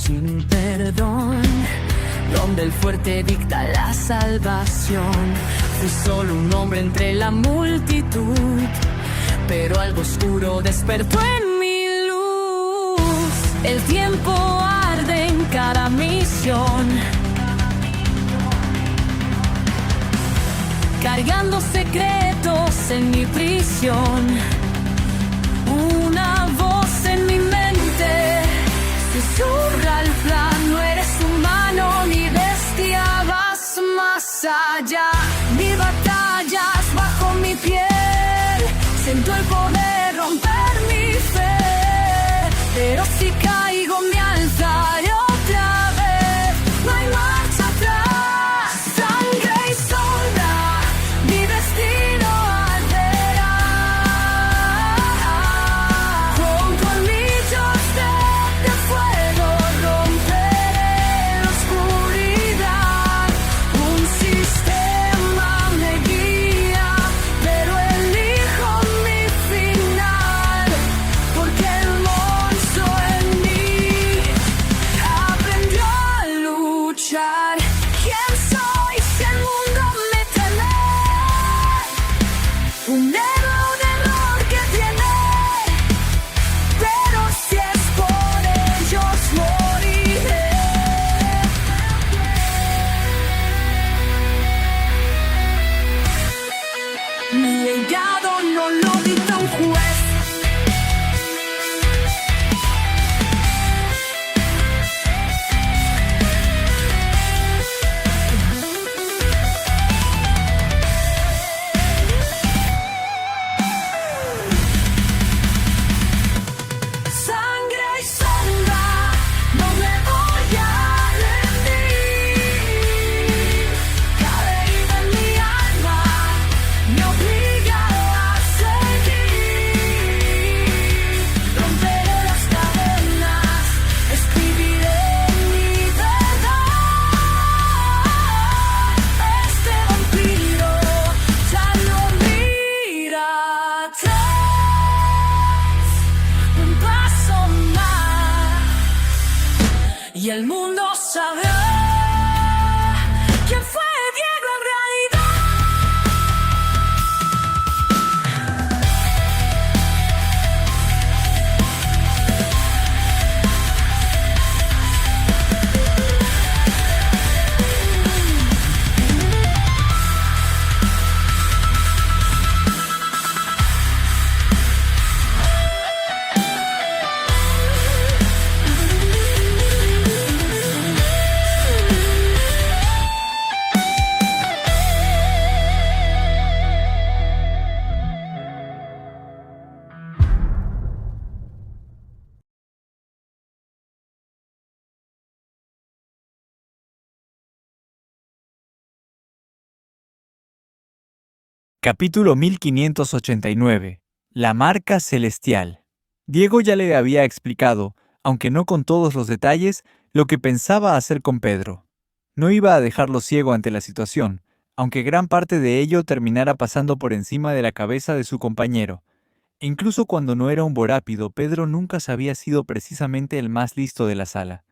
sin perdón, donde el fuerte dicta la salvación. Fui solo un hombre entre la multitud, pero algo oscuro despertó en mi luz. El tiempo arde en cada misión, cargando secretos en mi prisión. Una voz en mi mente susurra el plan: no eres humano ni bestia, vas más allá. Mi batalla es bajo mi piel, siento el poder romper mi fe, pero si caigo me alzaré otra vez. No hay marcha atrás, sangre y sombra, mi destino arderá. Con colmillos de fuego romperé la oscuridad. Un sistema me guía, pero elijo mi final, porque el monstruo en mí aprendió a luchar. ¿Quién soy si el mundo me teme? Un héroe, un error que tiene, pero si es por ellos moriré. Mi legado no lo dicta un juez. Sangre y sombra, no me voy a rendir. Cada herida en mi alma me obliga a seguir. Romperé las cadenas, escribiré mi verdad. Este vampiro ya no mira atrás. Un paso más y el mundo sabrá quién fue Diego en realidad. Capítulo 1589. La marca celestial. Diego ya le había explicado, aunque no con todos los detalles, lo que pensaba hacer con Pedro. No iba a dejarlo ciego ante la situación, aunque gran parte de ello terminara pasando por encima de la cabeza de su compañero. Incluso cuando no era un vorápido, Pedro nunca se había sido precisamente el más listo de la sala.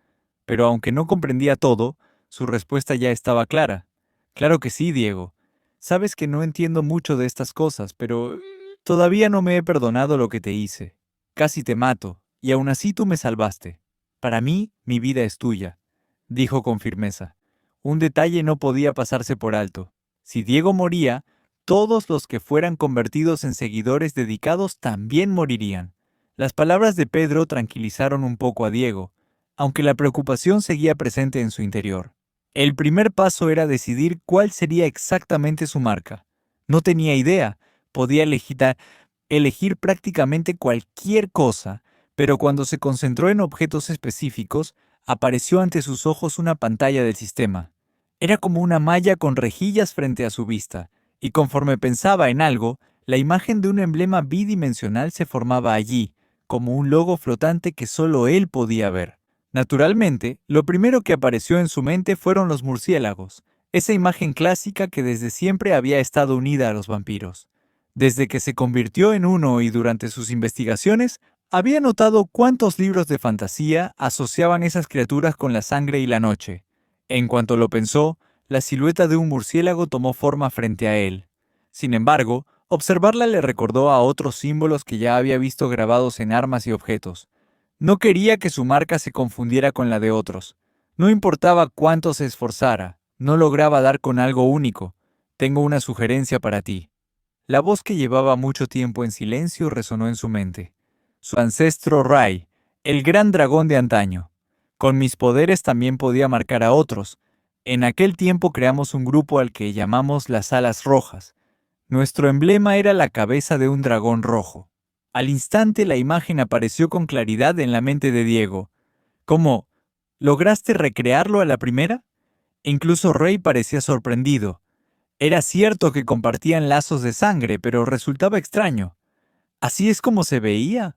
Pero aunque no comprendía todo, su respuesta ya estaba clara. Claro que sí, Diego. Sabes que no entiendo mucho de estas cosas, pero todavía no me he perdonado lo que te hice. Casi te mato, y aún así tú me salvaste. Para mí, mi vida es tuya, dijo con firmeza. Un detalle no podía pasarse por alto. Si Diego moría, todos los que fueran convertidos en seguidores dedicados también morirían. Las palabras de Pedro tranquilizaron un poco a Diego, aunque la preocupación seguía presente en su interior. El primer paso era decidir cuál sería exactamente su marca. No tenía idea, podía elegir prácticamente cualquier cosa, pero cuando se concentró en objetos específicos, apareció ante sus ojos una pantalla del sistema. Era como una malla con rejillas frente a su vista, y conforme pensaba en algo, la imagen de un emblema bidimensional se formaba allí, como un logo flotante que solo él podía ver. Naturalmente, lo primero que apareció en su mente fueron los murciélagos, esa imagen clásica que desde siempre había estado unida a los vampiros. Desde que se convirtió en uno y durante sus investigaciones, Había notado cuántos libros de fantasía asociaban esas criaturas con la sangre y la noche. En cuanto lo pensó, la silueta de un murciélago tomó forma frente a él. Sin embargo, observarla le recordó a otros símbolos que ya había visto grabados en armas y objetos. No quería que su marca se confundiera con la de otros. No importaba cuánto se esforzara, no lograba dar con algo único. Tengo una sugerencia para ti. La voz que llevaba mucho tiempo en silencio resonó en su mente. Su ancestro Rai, el gran dragón de antaño. Con mis poderes también podía marcar a otros. En aquel tiempo creamos un grupo al que llamamos las Alas Rojas. Nuestro emblema era la cabeza de un dragón rojo. Al instante la imagen apareció con claridad en la mente de Diego. ¿Cómo? ¿Lograste recrearlo a la primera? Incluso Rey parecía sorprendido. Era cierto que compartían lazos de sangre, pero resultaba extraño. ¿Así es como se veía?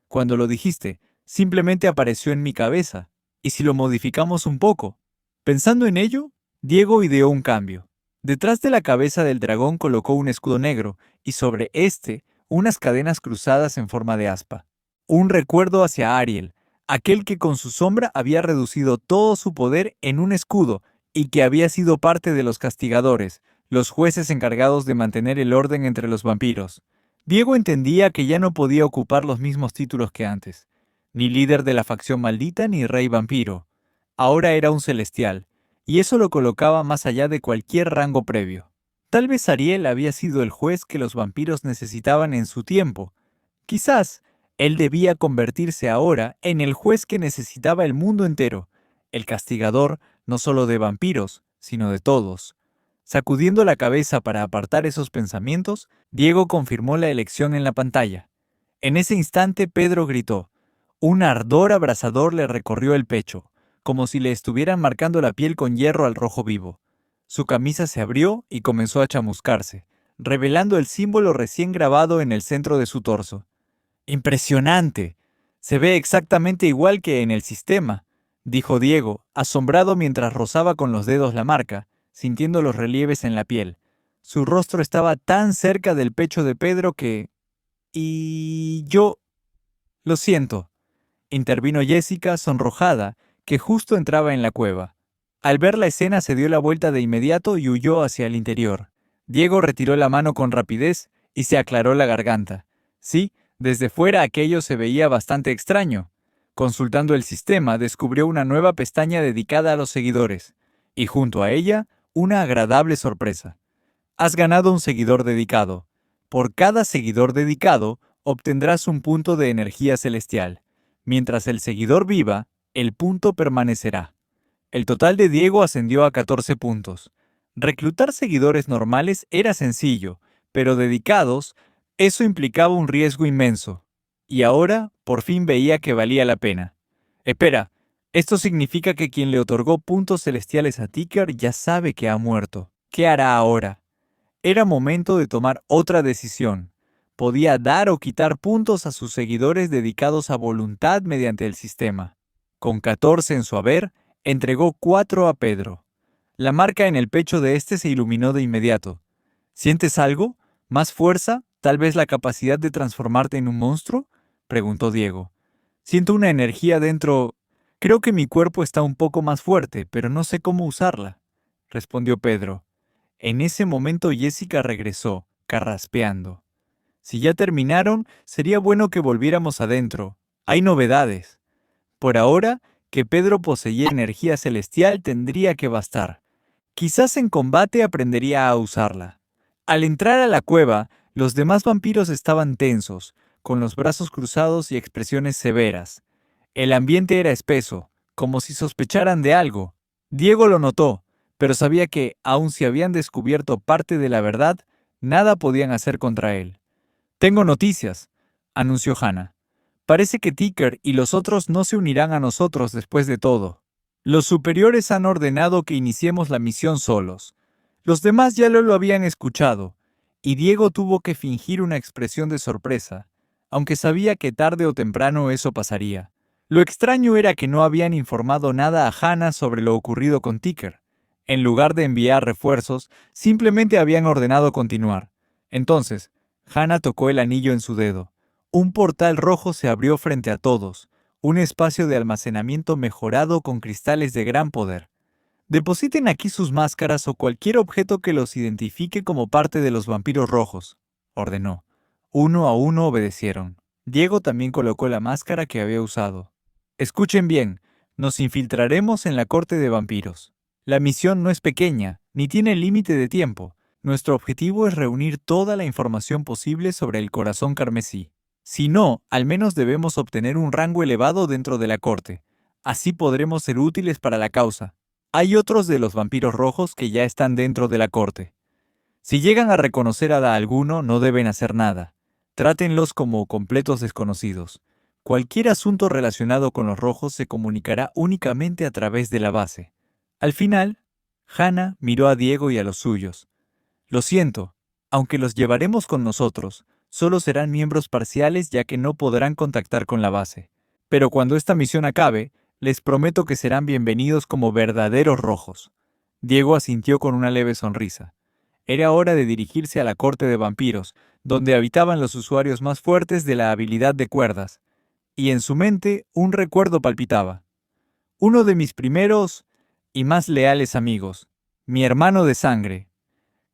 Cuando lo dijiste, simplemente apareció en mi cabeza. ¿Y si lo modificamos un poco? Pensando en ello, Diego ideó un cambio. Detrás de la cabeza del dragón colocó un escudo negro y sobre este unas cadenas cruzadas en forma de aspa. Un recuerdo hacia Ariel, aquel que con su sombra había reducido todo su poder en un escudo y que había sido parte de los castigadores, los jueces encargados de mantener el orden entre los vampiros. Diego entendía que ya no podía ocupar los mismos títulos que antes, ni líder de la facción maldita ni rey vampiro. Ahora era un celestial, y eso lo colocaba más allá de cualquier rango previo. Tal vez Ariel había sido el juez que los vampiros necesitaban en su tiempo. Quizás él debía convertirse ahora en el juez que necesitaba el mundo entero, el castigador no solo de vampiros, sino de todos. Sacudiendo la cabeza para apartar esos pensamientos, Diego confirmó la elección en la pantalla. En ese instante Pedro gritó. Un ardor abrasador le recorrió el pecho, como si le estuvieran marcando la piel con hierro al rojo vivo. Su camisa se abrió y comenzó a chamuscarse, revelando el símbolo recién grabado en el centro de su torso. ¡Impresionante! Se ve exactamente igual que en el sistema, dijo Diego, asombrado mientras rozaba con los dedos la marca, sintiendo los relieves en la piel. Su rostro estaba tan cerca del pecho de Pedro que... Y yo... Lo siento, intervino Jessica, sonrojada, que justo entraba en la cueva. Al ver la escena se dio la vuelta de inmediato y huyó hacia el interior. Diego retiró la mano con rapidez y se aclaró la garganta. Sí, desde fuera aquello se veía bastante extraño. Consultando el sistema, descubrió una nueva pestaña dedicada a los seguidores, y junto a ella, una agradable sorpresa. Has ganado un seguidor dedicado. Por cada seguidor dedicado, obtendrás un punto de energía celestial. Mientras el seguidor viva, el punto permanecerá. El total de Diego ascendió a 14 puntos. Reclutar seguidores normales era sencillo, pero dedicados, eso implicaba un riesgo inmenso. Y ahora, por fin veía que valía la pena. Espera, esto significa que quien le otorgó puntos celestiales a Ticker ya sabe que ha muerto. ¿Qué hará ahora? Era momento de tomar otra decisión. Podía dar o quitar puntos a sus seguidores dedicados a voluntad mediante el sistema. Con 14 en su haber, entregó 4 a Pedro. La marca en el pecho de este se iluminó de inmediato. ¿Sientes algo? ¿Más fuerza? ¿Tal vez la capacidad de transformarte en un monstruo? Preguntó Diego. Siento una energía dentro... Creo que mi cuerpo está un poco más fuerte, pero no sé cómo usarla, respondió Pedro. En ese momento Jessica regresó, carraspeando. Si ya terminaron, sería bueno que volviéramos adentro. Hay novedades. Por ahora, que Pedro poseía energía celestial tendría que bastar. Quizás en combate aprendería a usarla. Al entrar a la cueva, los demás vampiros estaban tensos, con los brazos cruzados y expresiones severas. El ambiente era espeso, como si sospecharan de algo. Diego lo notó, pero sabía que, aun si habían descubierto parte de la verdad, nada podían hacer contra él. «Tengo noticias», anunció Hannah. «Parece que Ticker y los otros no se unirán a nosotros después de todo. Los superiores han ordenado que iniciemos la misión solos. Los demás ya lo habían escuchado, y Diego tuvo que fingir una expresión de sorpresa, aunque sabía que tarde o temprano eso pasaría. Lo extraño era que no habían informado nada a Hannah sobre lo ocurrido con Ticker. En lugar de enviar refuerzos, simplemente habían ordenado continuar. Entonces, Hannah tocó el anillo en su dedo. Un portal rojo se abrió frente a todos, un espacio de almacenamiento mejorado con cristales de gran poder. Depositen aquí sus máscaras o cualquier objeto que los identifique como parte de los vampiros rojos, ordenó. Uno a uno obedecieron. Diego también colocó la máscara que había usado. Escuchen bien, nos infiltraremos en la corte de vampiros. La misión no es pequeña, ni tiene límite de tiempo. Nuestro objetivo es reunir toda la información posible sobre el corazón carmesí. Si no, al menos debemos obtener un rango elevado dentro de la corte. Así podremos ser útiles para la causa. Hay otros de los vampiros rojos que ya están dentro de la corte. Si llegan a reconocer a alguno, no deben hacer nada. Trátenlos como completos desconocidos. Cualquier asunto relacionado con los rojos se comunicará únicamente a través de la base. Al final, Hannah miró a Diego y a los suyos. Lo siento, aunque los llevaremos con nosotros, solo serán miembros parciales ya que no podrán contactar con la base. Pero cuando esta misión acabe, les prometo que serán bienvenidos como verdaderos rojos. Diego asintió con una leve sonrisa. Era hora de dirigirse a la corte de vampiros, donde habitaban los usuarios más fuertes de la habilidad de cuerdas. Y en su mente un recuerdo palpitaba. Uno de mis primeros y más leales amigos, mi hermano de sangre.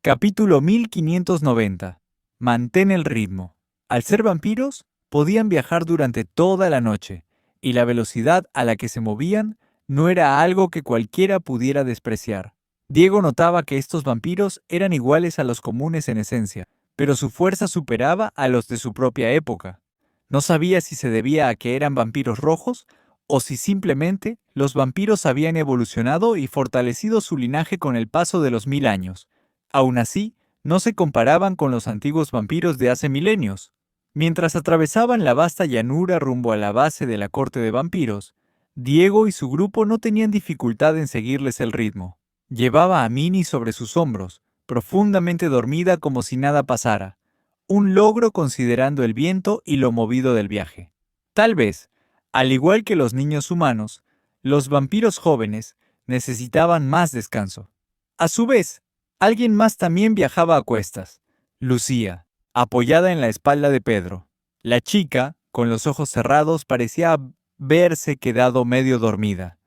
Capítulo 1590. Mantén el ritmo. Al ser vampiros, podían viajar durante toda la noche, y la velocidad a la que se movían no era algo que cualquiera pudiera despreciar. Diego notaba que estos vampiros eran iguales a los comunes en esencia, pero su fuerza superaba a los de su propia época. No sabía si se debía a que eran vampiros rojos o si simplemente los vampiros habían evolucionado y fortalecido su linaje con el paso de los 1000 años. Aún así, no se comparaban con los antiguos vampiros de hace milenios. Mientras atravesaban la vasta llanura rumbo a la base de la corte de vampiros, Diego y su grupo no tenían dificultad en seguirles el ritmo. Llevaba a Minnie sobre sus hombros, profundamente dormida como si nada pasara, un logro considerando el viento y lo movido del viaje. Tal vez, al igual que los niños humanos, los vampiros jóvenes necesitaban más descanso. A su vez, alguien más también viajaba a cuestas, Lucía, apoyada en la espalda de Pedro. La chica, con los ojos cerrados, parecía haberse quedado medio dormida.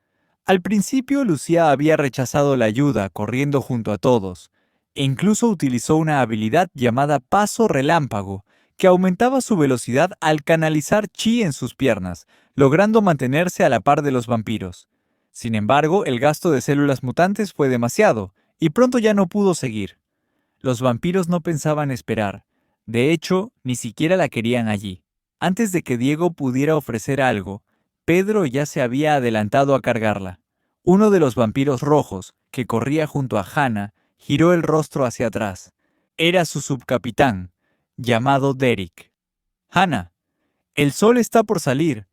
Al principio, Lucía había rechazado la ayuda, corriendo junto a todos, e incluso utilizó una habilidad llamada Paso Relámpago, que aumentaba su velocidad al canalizar chi en sus piernas, logrando mantenerse a la par de los vampiros. Sin embargo, el gasto de células mutantes fue demasiado, y pronto ya no pudo seguir. Los vampiros no pensaban esperar. De hecho, ni siquiera la querían allí. Antes de que Diego pudiera ofrecer algo, Pedro ya se había adelantado a cargarla. Uno de los vampiros rojos, que corría junto a Hannah, giró el rostro hacia atrás. Era su subcapitán, llamado Derek. Hannah, el sol está por salir.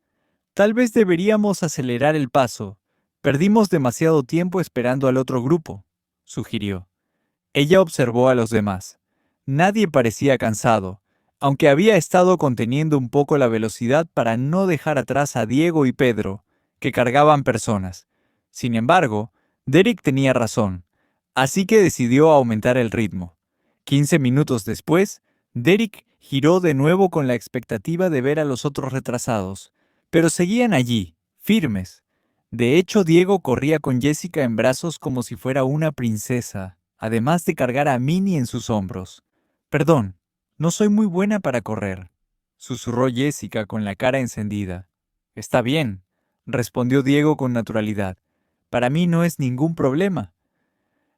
Tal vez deberíamos acelerar el paso. Perdimos demasiado tiempo esperando al otro grupo, sugirió. Ella observó a los demás. Nadie parecía cansado, aunque había estado conteniendo un poco la velocidad para no dejar atrás a Diego y Pedro, que cargaban personas. Sin embargo, Derek tenía razón, así que decidió aumentar el ritmo. 15 minutos después, Derek giró de nuevo con la expectativa de ver a los otros retrasados, pero seguían allí, firmes. De hecho, Diego corría con Jessica en brazos como si fuera una princesa, además de cargar a Minnie en sus hombros. «Perdón, no soy muy buena para correr», susurró Jessica con la cara encendida. «Está bien», respondió Diego con naturalidad. «Para mí no es ningún problema».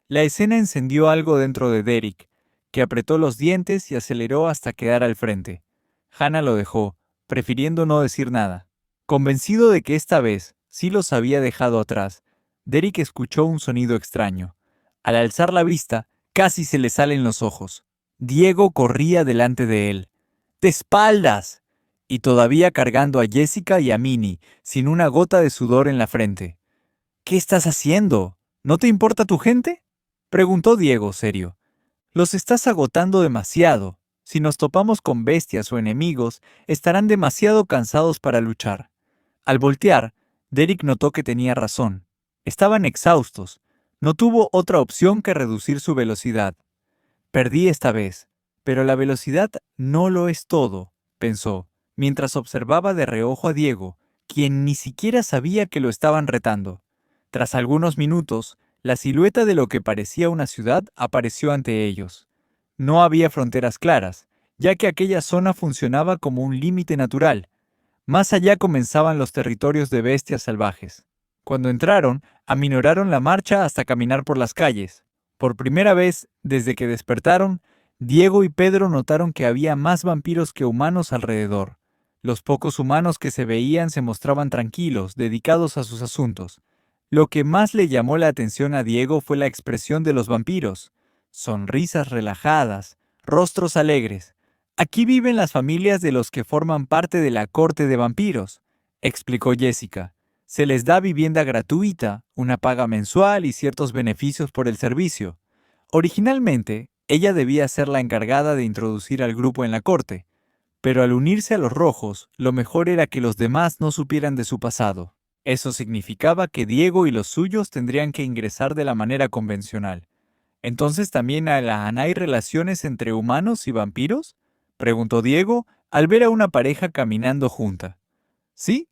La escena encendió algo dentro de Derek, que apretó los dientes y aceleró hasta quedar al frente. Hannah lo dejó, prefiriendo no decir nada. Convencido de que esta vez sí los había dejado atrás, Derek escuchó un sonido extraño. Al alzar la vista, casi se le salen los ojos. Diego corría delante de él. ¡De espaldas! Y todavía cargando a Jessica y a Minnie, sin una gota de sudor en la frente. «¿Qué estás haciendo? ¿No te importa tu gente?», preguntó Diego, serio. «Los estás agotando demasiado. Si nos topamos con bestias o enemigos, estarán demasiado cansados para luchar». Al voltear, Derek notó que tenía razón. Estaban exhaustos. No tuvo otra opción que reducir su velocidad. «Perdí esta vez, pero la velocidad no lo es todo», pensó. mientras observaba de reojo a Diego, quien ni siquiera sabía que lo estaban retando. Tras algunos minutos, la silueta de lo que parecía una ciudad apareció ante ellos. No había fronteras claras, ya que aquella zona funcionaba como un límite natural. Más allá comenzaban los territorios de bestias salvajes. Cuando entraron, aminoraron la marcha hasta caminar por las calles. Por primera vez, desde que despertaron, Diego y Pedro notaron que había más vampiros que humanos alrededor. Los pocos humanos que se veían se mostraban tranquilos, dedicados a sus asuntos. Lo que más le llamó la atención a Diego fue la expresión de los vampiros. Sonrisas relajadas, rostros alegres. Aquí viven las familias de los que forman parte de la corte de vampiros, explicó Jessica. Se les da vivienda gratuita, una paga mensual y ciertos beneficios por el servicio. Originalmente, ella debía ser la encargada de introducir al grupo en la corte, pero al unirse a los rojos, lo mejor era que los demás no supieran de su pasado. Eso significaba que Diego y los suyos tendrían que ingresar de la manera convencional. ¿Entonces también hay relaciones entre humanos y vampiros?, preguntó Diego al ver a una pareja caminando junta. ¿Sí?,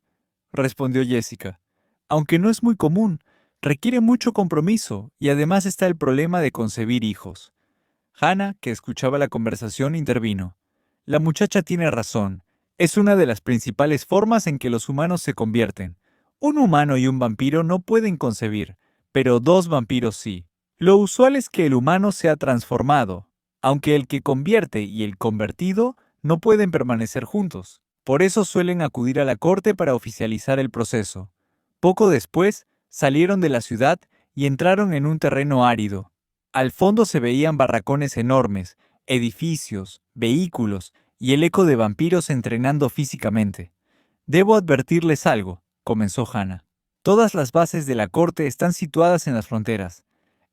respondió Jessica. Aunque no es muy común, requiere mucho compromiso y además está el problema de concebir hijos. Hannah, que escuchaba la conversación, intervino. La muchacha tiene razón. Es una de las principales formas en que los humanos se convierten. Un humano y un vampiro no pueden concebir, pero dos vampiros sí. Lo usual es que el humano sea transformado, aunque el que convierte y el convertido no pueden permanecer juntos. Por eso suelen acudir a la corte para oficializar el proceso. Poco después, salieron de la ciudad y entraron en un terreno árido. Al fondo se veían barracones enormes, edificios, vehículos y el eco de vampiros entrenando físicamente. «Debo advertirles algo», comenzó Hannah. «Todas las bases de la corte están situadas en las fronteras.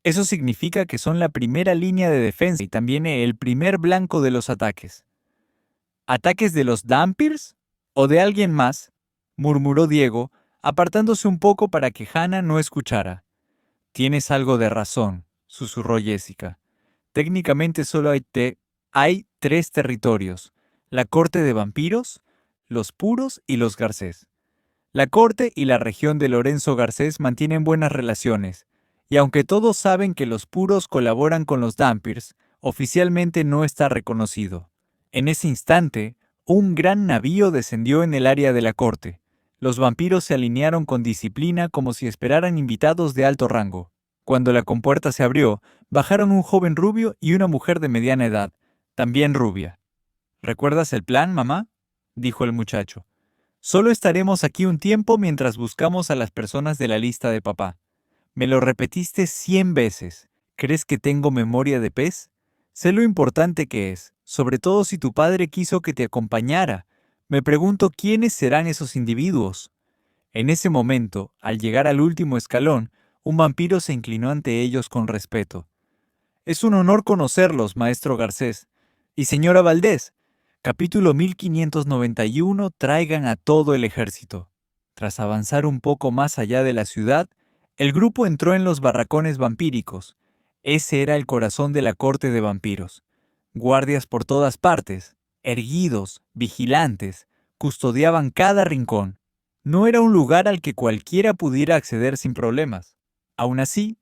Eso significa que son la primera línea de defensa y también el primer blanco de los ataques». «¿Ataques de los Vampirs? ¿O de alguien más?», murmuró Diego, apartándose un poco para que Hannah no escuchara. «Tienes algo de razón», susurró Jessica. «Técnicamente solo hay tres territorios: la corte de vampiros, los puros y los Garcés. La corte y la región de Lorenzo Garcés mantienen buenas relaciones, y aunque todos saben que los puros colaboran con los Vampirs, oficialmente no está reconocido». En ese instante, un gran navío descendió en el área de la corte. Los vampiros se alinearon con disciplina como si esperaran invitados de alto rango. Cuando la compuerta se abrió, bajaron un joven rubio y una mujer de mediana edad, también rubia. «¿Recuerdas el plan, mamá?», dijo el muchacho. «Solo estaremos aquí un tiempo mientras buscamos a las personas de la lista de papá. Me lo repetiste 100 veces. ¿Crees que tengo memoria de pez? Sé lo importante que es, sobre todo si tu padre quiso que te acompañara. Me pregunto quiénes serán esos individuos». En ese momento, al llegar al último escalón, un vampiro se inclinó ante ellos con respeto. «Es un honor conocerlos, maestro Garcés. Y señora Valdés, capítulo 1591, traigan a todo el ejército». Tras avanzar un poco más allá de la ciudad, el grupo entró en los barracones vampíricos. Ese era el corazón de la corte de vampiros. Guardias por todas partes, erguidos, vigilantes, custodiaban cada rincón. No era un lugar al que cualquiera pudiera acceder sin problemas. Aún así,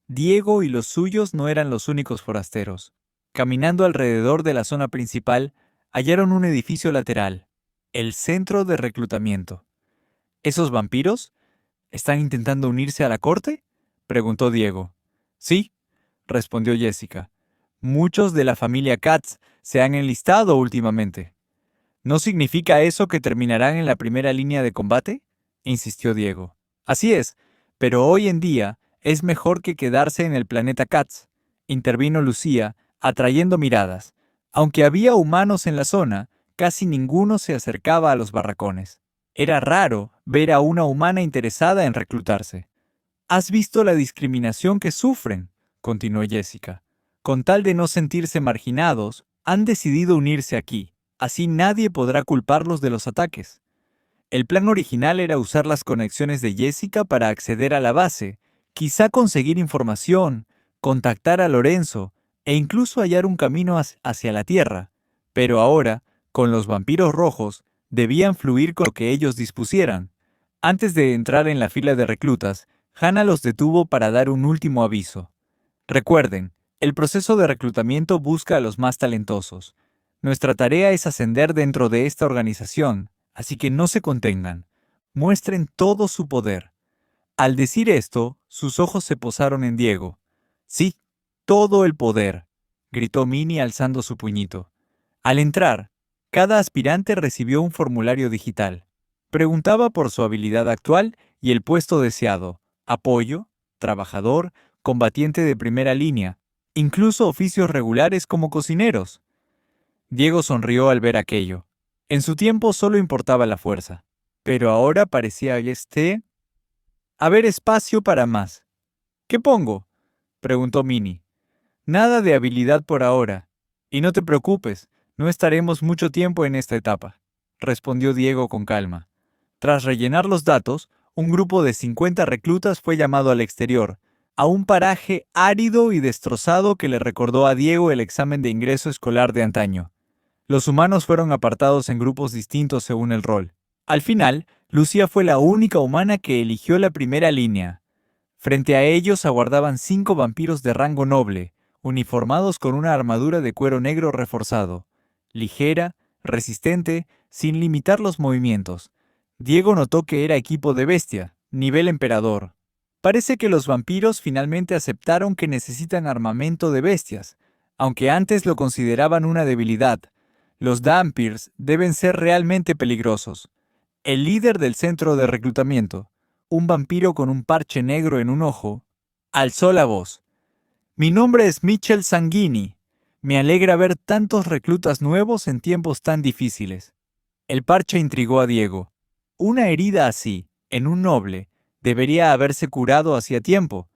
Diego y los suyos no eran los únicos forasteros. Caminando alrededor de la zona principal, hallaron un edificio lateral, el centro de reclutamiento. ¿Esos vampiros están intentando unirse a la corte?, preguntó Diego. «Sí», respondió Jessica. «Muchos de la familia Katz se han enlistado últimamente». «¿No significa eso que terminarán en la primera línea de combate?», insistió Diego. «Así es, pero hoy en día es mejor que quedarse en el planeta Katz», intervino Lucía, atrayendo miradas. Aunque había humanos en la zona, casi ninguno se acercaba a los barracones. Era raro ver a una humana interesada en reclutarse. «¿Has visto la discriminación que sufren?», continuó Jessica. «Con tal de no sentirse marginados, han decidido unirse aquí. Así nadie podrá culparlos de los ataques». El plan original era usar las conexiones de Jessica para acceder a la base, quizá conseguir información, contactar a Lorenzo e incluso hallar un camino hacia la Tierra. Pero ahora, con los vampiros rojos, Debían fluir con lo que ellos dispusieran. Antes de entrar en la fila de reclutas, Hannah los detuvo para dar un último aviso. Recuerden, el proceso de reclutamiento busca a los más talentosos. Nuestra tarea es ascender dentro de esta organización, así que no se contengan. Muestren todo su poder. Al decir esto, sus ojos se posaron en Diego. Sí, todo el poder, gritó Minnie alzando su puñito. Al entrar, cada aspirante recibió un formulario digital. Preguntaba por su habilidad actual y el puesto deseado: apoyo, trabajador, combatiente de primera línea, incluso oficios regulares como cocineros. Diego sonrió al ver aquello. En su tiempo solo importaba la fuerza, pero ahora parecía haber espacio para más. ¿Qué pongo?, preguntó Minnie. Nada de habilidad por ahora. Y no te preocupes, no estaremos mucho tiempo en esta etapa, respondió Diego con calma. Tras rellenar los datos, un grupo de 50 reclutas fue llamado al exterior, a un paraje árido y destrozado que le recordó a Diego el examen de ingreso escolar de antaño. Los humanos fueron apartados en grupos distintos según el rol. Al final, Lucía fue la única humana que eligió la primera línea. Frente a ellos aguardaban 5 vampiros de rango noble, uniformados con una armadura de cuero negro reforzado, ligera, resistente, sin limitar los movimientos. Diego notó que era equipo de bestia, nivel emperador. Parece que los vampiros finalmente aceptaron que necesitan armamento de bestias, aunque antes lo consideraban una debilidad. Los Dhampirs deben ser realmente peligrosos. El líder del centro de reclutamiento, un vampiro con un parche negro en un ojo, alzó la voz. Mi nombre es Mitchell Sanguini. Me alegra ver tantos reclutas nuevos en tiempos tan difíciles. El parche intrigó a Diego. Una herida así, en un noble, debería haberse curado hacía tiempo.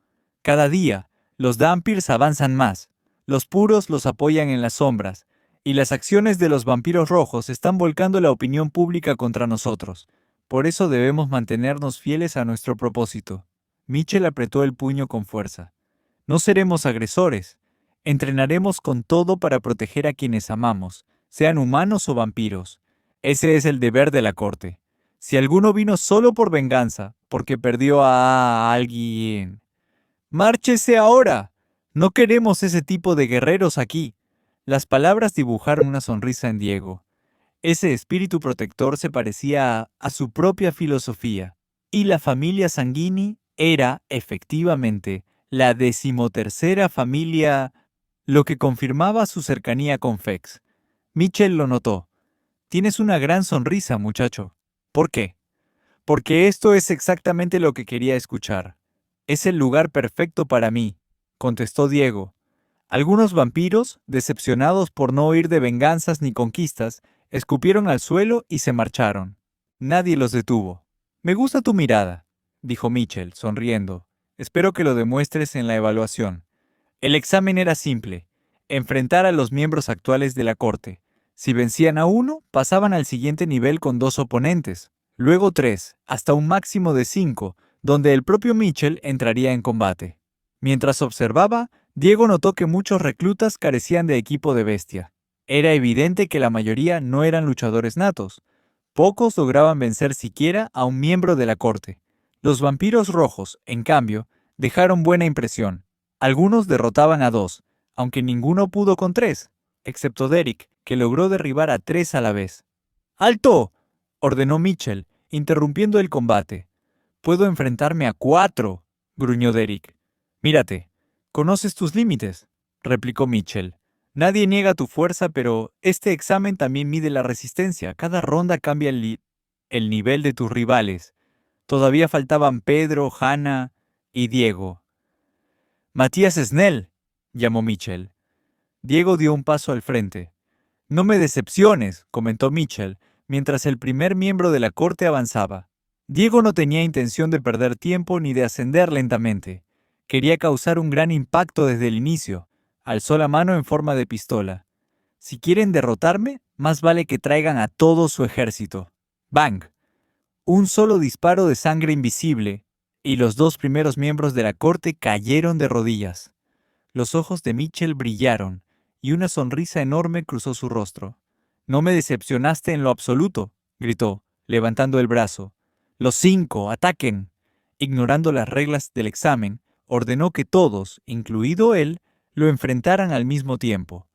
Cada día, los Dhampirs avanzan más. Los puros los apoyan en las sombras, y las acciones de los vampiros rojos están volcando la opinión pública contra nosotros. Por eso debemos mantenernos fieles a nuestro propósito. Mitchell apretó el puño con fuerza. No seremos agresores. Entrenaremos con todo para proteger a quienes amamos, sean humanos o vampiros. Ese es el deber de la corte. Si alguno vino solo por venganza, porque perdió a alguien, ¡márchese ahora! No queremos ese tipo de guerreros aquí. Las palabras dibujaron una sonrisa en Diego. Ese espíritu protector se parecía a su propia filosofía, y la familia Sanguini era, efectivamente, la 13ª familia, lo que confirmaba su cercanía con Fex. Mitchell lo notó. Tienes una gran sonrisa, muchacho. ¿Por qué? Porque esto es exactamente lo que quería escuchar. Es el lugar perfecto para mí, contestó Diego. Algunos vampiros, decepcionados por no oír de venganzas ni conquistas, escupieron al suelo y se marcharon. Nadie los detuvo. Me gusta tu mirada, dijo Mitchell, sonriendo. Espero que lo demuestres en la evaluación. El examen era simple: enfrentar a los miembros actuales de la corte. Si vencían a uno, pasaban al siguiente nivel con 2 oponentes, luego 3, hasta un máximo de 5, donde el propio Mitchell entraría en combate. Mientras observaba, Diego notó que muchos reclutas carecían de equipo de bestia. Era evidente que la mayoría no eran luchadores natos. Pocos lograban vencer siquiera a un miembro de la corte. Los vampiros rojos, en cambio, dejaron buena impresión. Algunos derrotaban a 2, aunque ninguno pudo con 3, excepto Derek, que logró derribar a 3 a la vez. ¡Alto!, ordenó Mitchell, interrumpiendo el combate. «Puedo enfrentarme a 4», gruñó Derek. «Mírate, conoces tus límites», replicó Mitchell. «Nadie niega tu fuerza, pero este examen también mide la resistencia. Cada ronda cambia el nivel de tus rivales. Todavía faltaban Pedro, Hannah y Diego». «Matías Snell», llamó Mitchell. Diego dio un paso al frente. «No me decepciones», comentó Mitchell, mientras el primer miembro de la corte avanzaba. Diego no tenía intención de perder tiempo ni de ascender lentamente. Quería causar un gran impacto desde el inicio. Alzó la mano en forma de pistola. «Si quieren derrotarme, más vale que traigan a todo su ejército». ¡Bang! Un solo disparo de sangre invisible, y los 2 primeros miembros de la corte cayeron de rodillas. Los ojos de Mitchell brillaron, y una sonrisa enorme cruzó su rostro. «No me decepcionaste en lo absoluto», gritó, levantando el brazo. Los 5, ataquen. Ignorando las reglas del examen, ordenó que todos, incluido él, lo enfrentaran al mismo tiempo.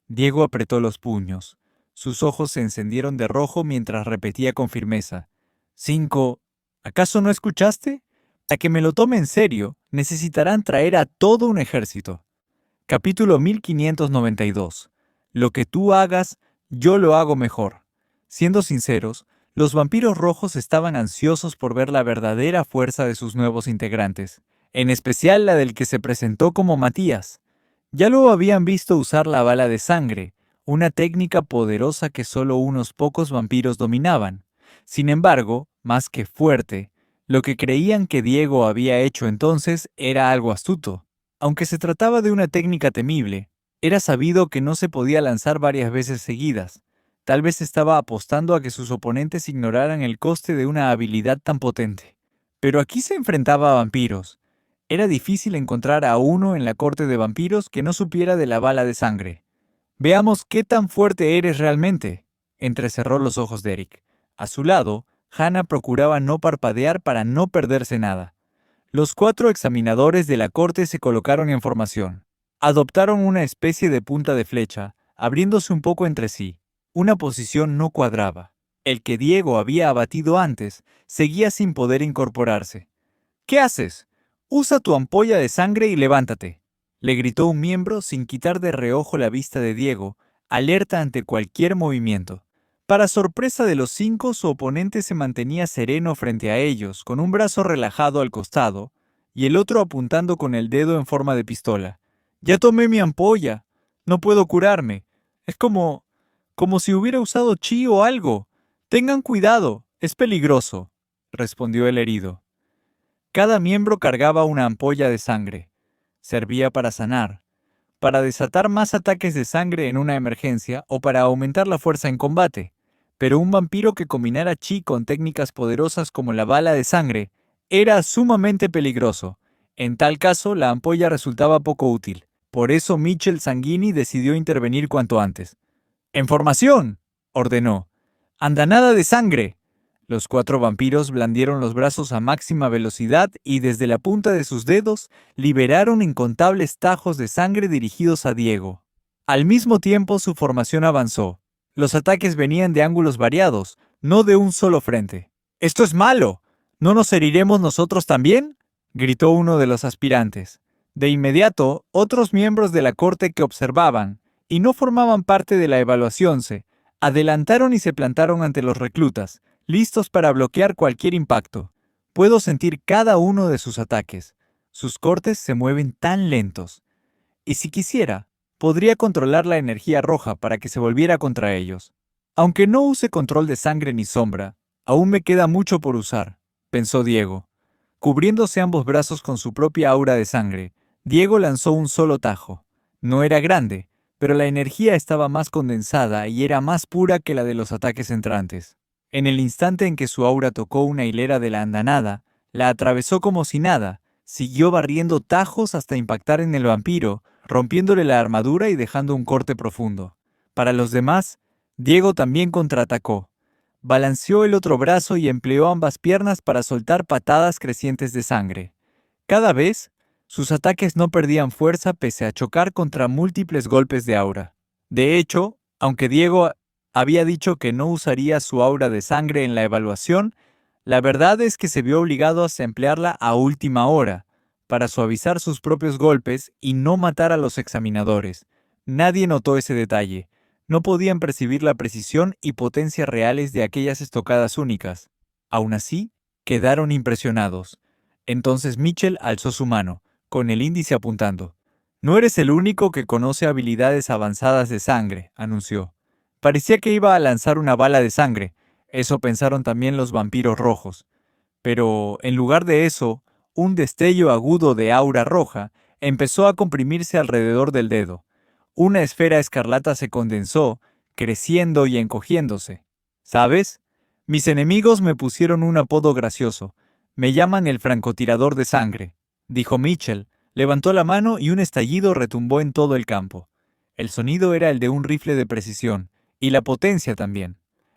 Diego apretó los puños. Sus ojos se encendieron de rojo mientras repetía con firmeza. 5. ¿Acaso no escuchaste? Para que me lo tome en serio, necesitarán traer a todo un ejército. Capítulo 1592. Lo que tú hagas, yo lo hago mejor. Siendo sinceros, los vampiros rojos estaban ansiosos por ver la verdadera fuerza de sus nuevos integrantes, en especial la del que se presentó como Matías. Ya lo habían visto usar la bala de sangre, una técnica poderosa que solo unos pocos vampiros dominaban. Sin embargo, más que fuerte, lo que creían que Diego había hecho entonces era algo astuto. Aunque se trataba de una técnica temible, era sabido que no se podía lanzar varias veces seguidas. Tal vez estaba apostando a que sus oponentes ignoraran el coste de una habilidad tan potente. Pero aquí se enfrentaba a vampiros. Era difícil encontrar a uno en la corte de vampiros que no supiera de la bala de sangre. Veamos qué tan fuerte eres realmente. Entrecerró los ojos Derek. A su lado, Hannah procuraba no parpadear para no perderse nada. Los 4 examinadores de la corte se colocaron en formación. Adoptaron una especie de punta de flecha, abriéndose un poco entre sí. Una posición no cuadraba. El que Diego había abatido antes seguía sin poder incorporarse. ¿Qué haces? Usa tu ampolla de sangre y levántate, le gritó un miembro sin quitar de reojo la vista de Diego, alerta ante cualquier movimiento. Para sorpresa de los 5, su oponente se mantenía sereno frente a ellos, con un brazo relajado al costado, y el otro apuntando con el dedo en forma de pistola. «Ya tomé mi ampolla. No puedo curarme. Es como si hubiera usado chi o algo. Tengan cuidado, es peligroso», respondió el herido. Cada miembro cargaba una ampolla de sangre. Servía para sanar, para desatar más ataques de sangre en una emergencia o para aumentar la fuerza en combate. Pero un vampiro que combinara chi con técnicas poderosas como la bala de sangre era sumamente peligroso. En tal caso, la ampolla resultaba poco útil. Por eso Mitchell Sanguini decidió intervenir cuanto antes. «¡En formación!», ordenó. «¡Andanada de sangre!». Los 4 vampiros blandieron los brazos a máxima velocidad y desde la punta de sus dedos liberaron incontables tajos de sangre dirigidos a Diego. Al mismo tiempo su formación avanzó. Los ataques venían de ángulos variados, no de un solo frente. «¡Esto es malo! ¿No nos heriremos nosotros también?», gritó uno de los aspirantes. De inmediato, otros miembros de la corte que observaban, y no formaban parte de la evaluación, se adelantaron y se plantaron ante los reclutas, listos para bloquear cualquier impacto. Puedo sentir cada uno de sus ataques. Sus cortes se mueven tan lentos. Y si quisiera, podría controlar la energía roja para que se volviera contra ellos. Aunque no use control de sangre ni sombra, aún me queda mucho por usar, pensó Diego. Cubriéndose ambos brazos con su propia aura de sangre, Diego lanzó un solo tajo. No era grande, pero la energía estaba más condensada y era más pura que la de los ataques entrantes. En el instante en que su aura tocó una hilera de la andanada, la atravesó como si nada, siguió barriendo tajos hasta impactar en el vampiro, rompiéndole la armadura y dejando un corte profundo. Para los demás, Diego también contraatacó. Balanceó el otro brazo y empleó ambas piernas para soltar patadas crecientes de sangre. Cada vez, sus ataques no perdían fuerza pese a chocar contra múltiples golpes de aura. De hecho, aunque Diego había dicho que no usaría su aura de sangre en la evaluación, la verdad es que se vio obligado a emplearla a última hora, para suavizar sus propios golpes y no matar a los examinadores. Nadie notó ese detalle. No podían percibir la precisión y potencia reales de aquellas estocadas únicas. Aún así, quedaron impresionados. Entonces Mitchell alzó su mano, con el índice apuntando. «No eres el único que conoce habilidades avanzadas de sangre», anunció. Parecía que iba a lanzar una bala de sangre. Eso pensaron también los vampiros rojos. Pero, en lugar de eso, un destello agudo de aura roja empezó a comprimirse alrededor del dedo. Una esfera escarlata se condensó, creciendo y encogiéndose. ¿Sabes? Mis enemigos me pusieron un apodo gracioso. Me llaman el francotirador de sangre, dijo Mitchell. Levantó la mano y un estallido retumbó en todo el campo. El sonido era el de un rifle de precisión, y la potencia también.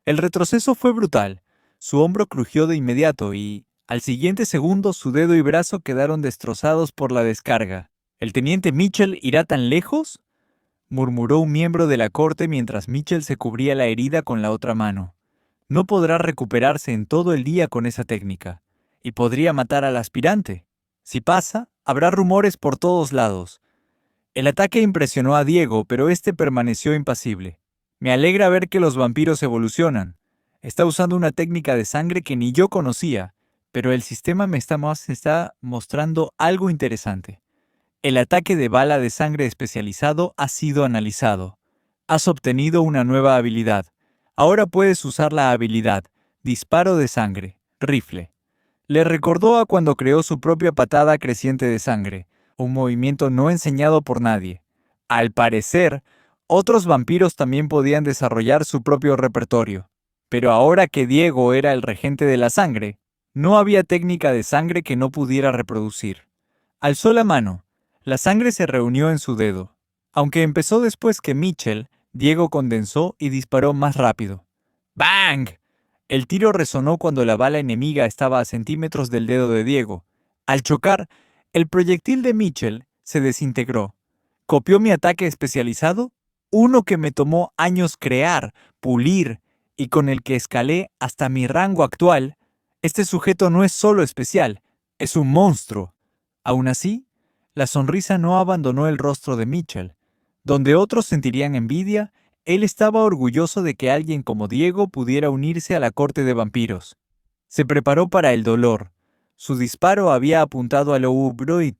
El retroceso fue brutal. Su hombro crujió de inmediato y, al siguiente segundo, su dedo y brazo quedaron destrozados por la descarga. ¿El teniente Mitchell irá tan lejos?, murmuró un miembro de la corte mientras Mitchell se cubría la herida con la otra mano. No podrá recuperarse en todo el día con esa técnica, y podría matar al aspirante. Si pasa, habrá rumores por todos lados. El ataque impresionó a Diego, pero este permaneció impasible. Me alegra ver que los vampiros evolucionan. Está usando una técnica de sangre que ni yo conocía, pero el sistema me está mostrando algo interesante. El ataque de bala de sangre especializado ha sido analizado. Has obtenido una nueva habilidad. Ahora puedes usar la habilidad disparo de sangre, rifle. Le recordó a cuando creó su propia patada creciente de sangre, un movimiento no enseñado por nadie. Al parecer, otros vampiros también podían desarrollar su propio repertorio. Pero ahora que Diego era el regente de la sangre, no había técnica de sangre que no pudiera reproducir. Alzó la mano. La sangre se reunió en su dedo. Aunque empezó después que Mitchell, Diego condensó y disparó más rápido. ¡Bang! El tiro resonó cuando la bala enemiga estaba a centímetros del dedo de Diego. Al chocar, el proyectil de Mitchell se desintegró. ¿Copió mi ataque especializado? Uno que me tomó años crear, pulir, y con el que escalé hasta mi rango actual. Este sujeto no es solo especial, es un monstruo. Aún así, la sonrisa no abandonó el rostro de Mitchell. Donde otros sentirían envidia, él estaba orgulloso de que alguien como Diego pudiera unirse a la corte de vampiros. Se preparó para el dolor. Su disparo había apuntado a Loubroid,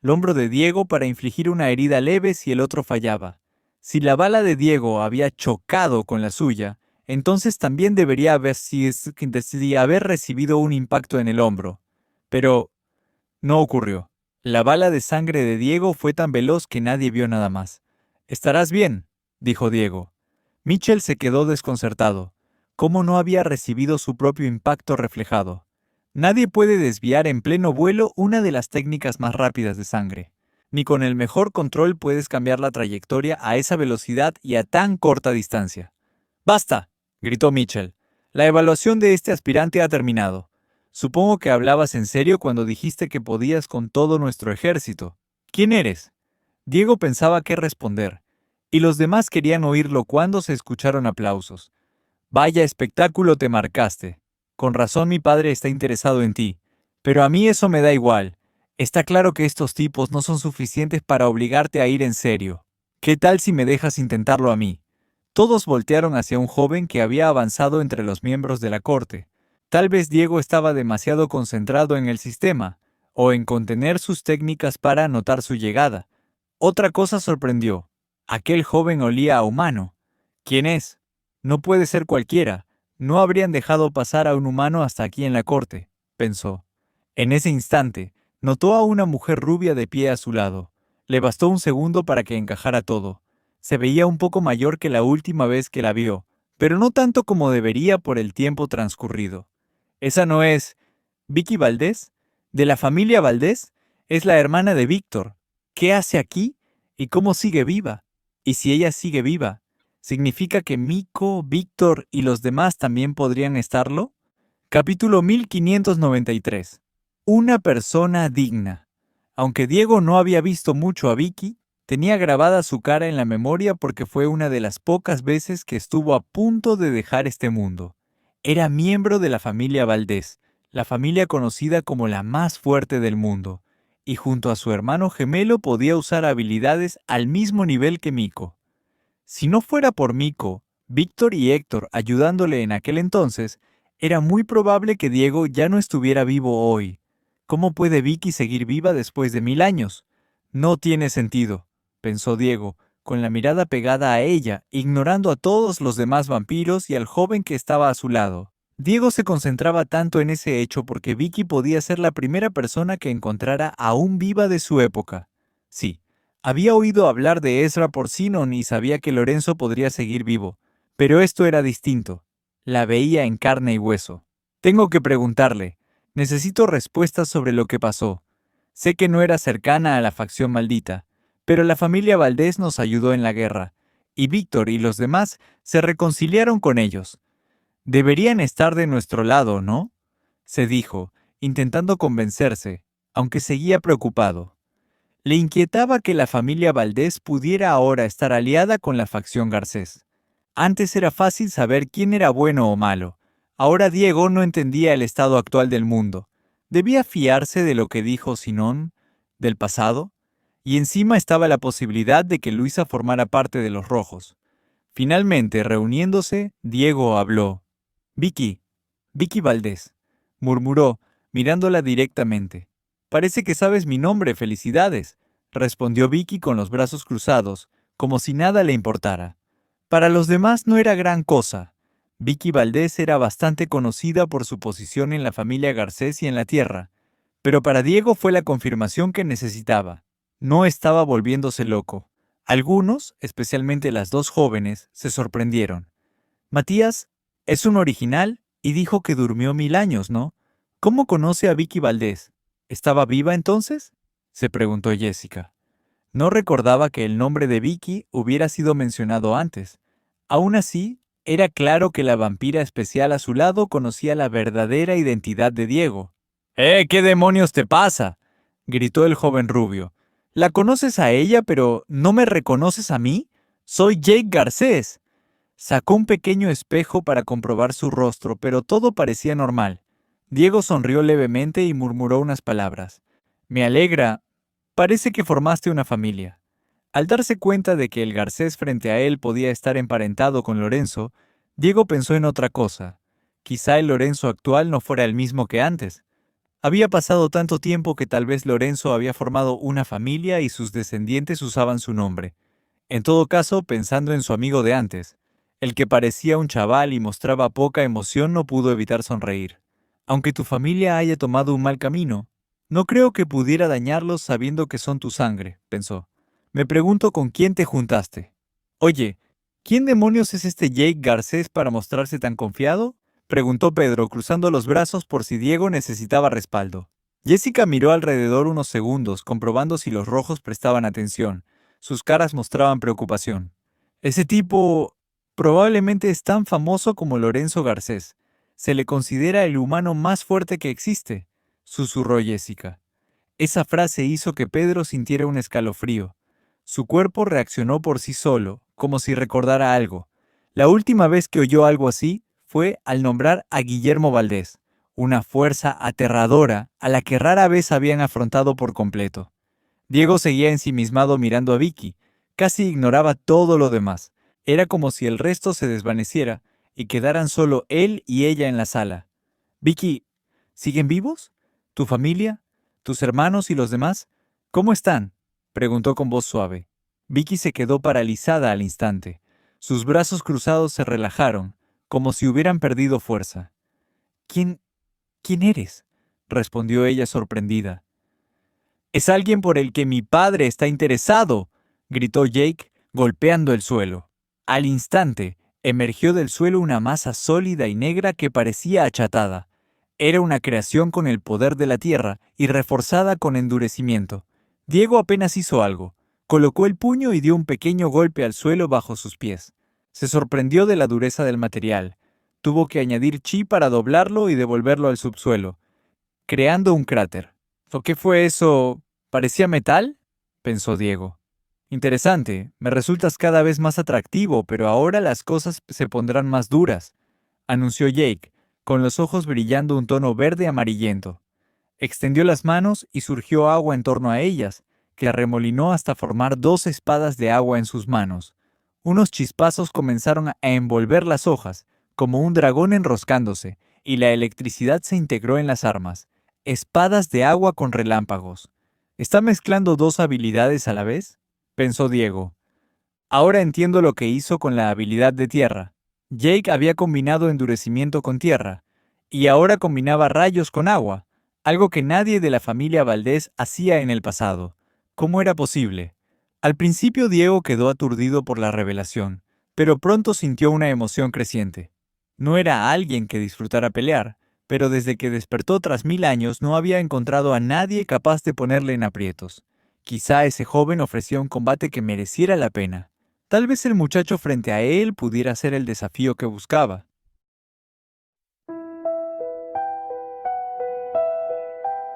el hombro de Diego, para infligir una herida leve si el otro fallaba. Si la bala de Diego había chocado con la suya, entonces también debería haber recibido un impacto en el hombro. Pero no ocurrió. La bala de sangre de Diego fue tan veloz que nadie vio nada más. «Estarás bien», dijo Diego. Mitchell se quedó desconcertado. ¿Cómo no había recibido su propio impacto reflejado? Nadie puede desviar en pleno vuelo una de las técnicas más rápidas de sangre. Ni con el mejor control puedes cambiar la trayectoria a esa velocidad y a tan corta distancia. «¡Basta!», gritó Mitchell. «La evaluación de este aspirante ha terminado. Supongo que hablabas en serio cuando dijiste que podías con todo nuestro ejército. ¿Quién eres?». Diego pensaba qué responder, y los demás querían oírlo cuando se escucharon aplausos. «Vaya espectáculo te marcaste. Con razón mi padre está interesado en ti. Pero a mí eso me da igual. Está claro que estos tipos no son suficientes para obligarte a ir en serio. ¿Qué tal si me dejas intentarlo a mí?». Todos voltearon hacia un joven que había avanzado entre los miembros de la corte. Tal vez Diego estaba demasiado concentrado en el sistema, o en contener sus técnicas para notar su llegada. Otra cosa sorprendió. Aquel joven olía a humano. ¿Quién es? No puede ser cualquiera. No habrían dejado pasar a un humano hasta aquí en la corte, pensó. En ese instante, notó a una mujer rubia de pie a su lado. Le bastó un segundo para que encajara todo. Se veía un poco mayor que la última vez que la vio, pero no tanto como debería por el tiempo transcurrido. ¿Esa no es Vicky Valdés? ¿De la familia Valdés? Es la hermana de Víctor. ¿Qué hace aquí? ¿Y cómo sigue viva? Y si ella sigue viva, ¿significa que Miko, Víctor y los demás también podrían estarlo? Capítulo 1593. Una persona digna. Aunque Diego no había visto mucho a Vicky, tenía grabada su cara en la memoria porque fue una de las pocas veces que estuvo a punto de dejar este mundo. Era miembro de la familia Valdés, la familia conocida como la más fuerte del mundo, y junto a su hermano gemelo podía usar habilidades al mismo nivel que Miko. Si no fuera por Miko, Víctor y Héctor ayudándole en aquel entonces, era muy probable que Diego ya no estuviera vivo hoy. ¿Cómo puede Vicky seguir viva después de 1000 años? No tiene sentido, pensó Diego, con la mirada pegada a ella, ignorando a todos los demás vampiros y al joven que estaba a su lado. Diego se concentraba tanto en ese hecho porque Vicky podía ser la primera persona que encontrara aún viva de su época. Sí, había oído hablar de Ezra por Sinon y sabía que Lorenzo podría seguir vivo, pero esto era distinto. La veía en carne y hueso. Tengo que preguntarle. Necesito respuestas sobre lo que pasó. Sé que no era cercana a la facción maldita, pero la familia Valdés nos ayudó en la guerra, y Víctor y los demás se reconciliaron con ellos. Deberían estar de nuestro lado, ¿no? Se dijo, intentando convencerse, aunque seguía preocupado. Le inquietaba que la familia Valdés pudiera ahora estar aliada con la facción Garcés. Antes era fácil saber quién era bueno o malo. Ahora Diego no entendía el estado actual del mundo. ¿Debía fiarse de lo que dijo Sinón, del pasado? Y encima estaba la posibilidad de que Luisa formara parte de los rojos. Finalmente, reuniéndose, Diego habló. Vicky, Vicky Valdés, murmuró, mirándola directamente. Parece que sabes mi nombre, felicidades, respondió Vicky con los brazos cruzados, como si nada le importara. Para los demás no era gran cosa. Vicky Valdés era bastante conocida por su posición en la familia Garcés y en la tierra, pero para Diego fue la confirmación que necesitaba. No estaba volviéndose loco. Algunos, especialmente las dos jóvenes, se sorprendieron. Matías es un original y dijo que durmió 1000 años, ¿no? ¿Cómo conoce a Vicky Valdés? ¿Estaba viva entonces? Se preguntó Jessica. No recordaba que el nombre de Vicky hubiera sido mencionado antes. Aún así, era claro que la vampira especial a su lado conocía la verdadera identidad de Diego. ¿Qué demonios te pasa?, gritó el joven rubio. La conoces a ella, pero ¿no me reconoces a mí? Soy Jake Garcés. Sacó un pequeño espejo para comprobar su rostro, pero todo parecía normal. Diego sonrió levemente y murmuró unas palabras. Me alegra. Parece que formaste una familia. Al darse cuenta de que el Garcés frente a él podía estar emparentado con Lorenzo, Diego pensó en otra cosa. Quizá el Lorenzo actual no fuera el mismo que antes. Había pasado tanto tiempo que tal vez Lorenzo había formado una familia y sus descendientes usaban su nombre. En todo caso, pensando en su amigo de antes, el que parecía un chaval y mostraba poca emoción, no pudo evitar sonreír. Aunque tu familia haya tomado un mal camino, no creo que pudiera dañarlos sabiendo que son tu sangre, pensó. Me pregunto con quién te juntaste. Oye, ¿quién demonios es este Jake Garcés para mostrarse tan confiado?, preguntó Pedro, cruzando los brazos por si Diego necesitaba respaldo. Jessica miró alrededor unos segundos, comprobando si los rojos prestaban atención. Sus caras mostraban preocupación. Ese tipo probablemente es tan famoso como Lorenzo Garcés. Se le considera el humano más fuerte que existe, susurró Jessica. Esa frase hizo que Pedro sintiera un escalofrío. Su cuerpo reaccionó por sí solo, como si recordara algo. La última vez que oyó algo así fue al nombrar a Guillermo Valdés, una fuerza aterradora a la que rara vez habían afrontado por completo. Diego seguía ensimismado mirando a Vicky, casi ignoraba todo lo demás. Era como si el resto se desvaneciera y quedaran solo él y ella en la sala. Vicky, ¿siguen vivos? ¿Tu familia? ¿Tus hermanos y los demás? ¿Cómo están?, preguntó con voz suave. Vicky se quedó paralizada al instante. Sus brazos cruzados se relajaron, como si hubieran perdido fuerza. ¿Quién eres?, respondió ella sorprendida. Es alguien por el que mi padre está interesado, gritó Jake, golpeando el suelo. Al instante, emergió del suelo una masa sólida y negra que parecía achatada. Era una creación con el poder de la tierra y reforzada con endurecimiento. Diego apenas hizo algo. Colocó el puño y dio un pequeño golpe al suelo bajo sus pies. Se sorprendió de la dureza del material. Tuvo que añadir chi para doblarlo y devolverlo al subsuelo, creando un cráter. ¿O qué fue eso? ¿Parecía metal?, pensó Diego. Interesante, me resultas cada vez más atractivo, pero ahora las cosas se pondrán más duras, anunció Jake, con los ojos brillando un tono verde amarillento. Extendió las manos y surgió agua en torno a ellas, que arremolinó hasta formar 2 espadas de agua en sus manos. Unos chispazos comenzaron a envolver las hojas, como un dragón enroscándose, y la electricidad se integró en las armas. Espadas de agua con relámpagos. ¿Está mezclando 2 habilidades a la vez?, pensó Diego. Ahora entiendo lo que hizo con la habilidad de tierra. Jake había combinado endurecimiento con tierra, y ahora combinaba rayos con agua, algo que nadie de la familia Valdés hacía en el pasado. ¿Cómo era posible? Al principio Diego quedó aturdido por la revelación, pero pronto sintió una emoción creciente. No era alguien que disfrutara pelear, pero desde que despertó tras 1000 años no había encontrado a nadie capaz de ponerle en aprietos. Quizá ese joven ofrecía un combate que mereciera la pena. Tal vez el muchacho frente a él pudiera ser el desafío que buscaba.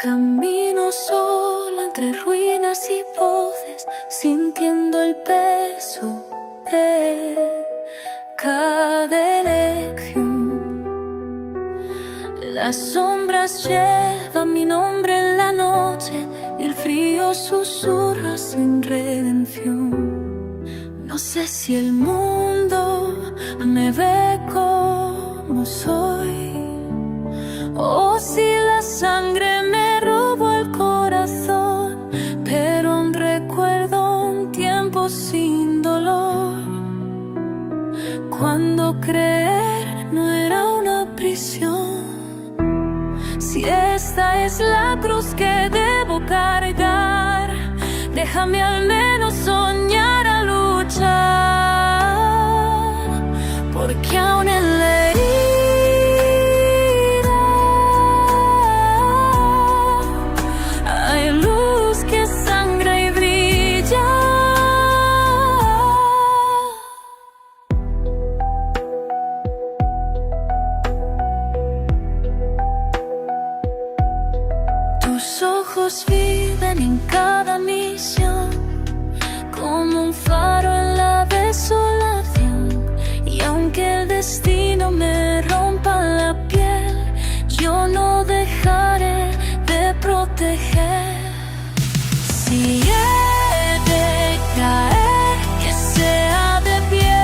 Camino sola entre ruinas y voces, sintiendo el peso de cada elección. Las sombras llevan mi nombre en la noche y el frío susurra sin redención. No sé si el mundo me ve como soy o si la sangre me robó el corazón, pero aún recuerdo un tiempo sin dolor, cuando creer no era una prisión. Si esta es la cruz que debo cargar, déjame al menos soñar a luchar, porque aún en la herida hay luz que sangra y brilla. Tus ojos viven en cada misión, como un faro en la desolación. Y aunque el destino me rompa la piel, yo no dejaré de proteger. Si he de caer, que sea de pie,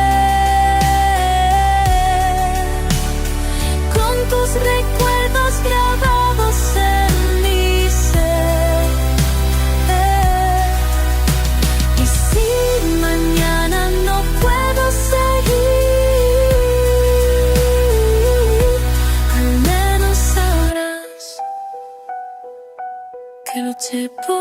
con tus recuerdos grabados en mi ser. Y si mañana no puedo seguir, al menos sabrás que luché por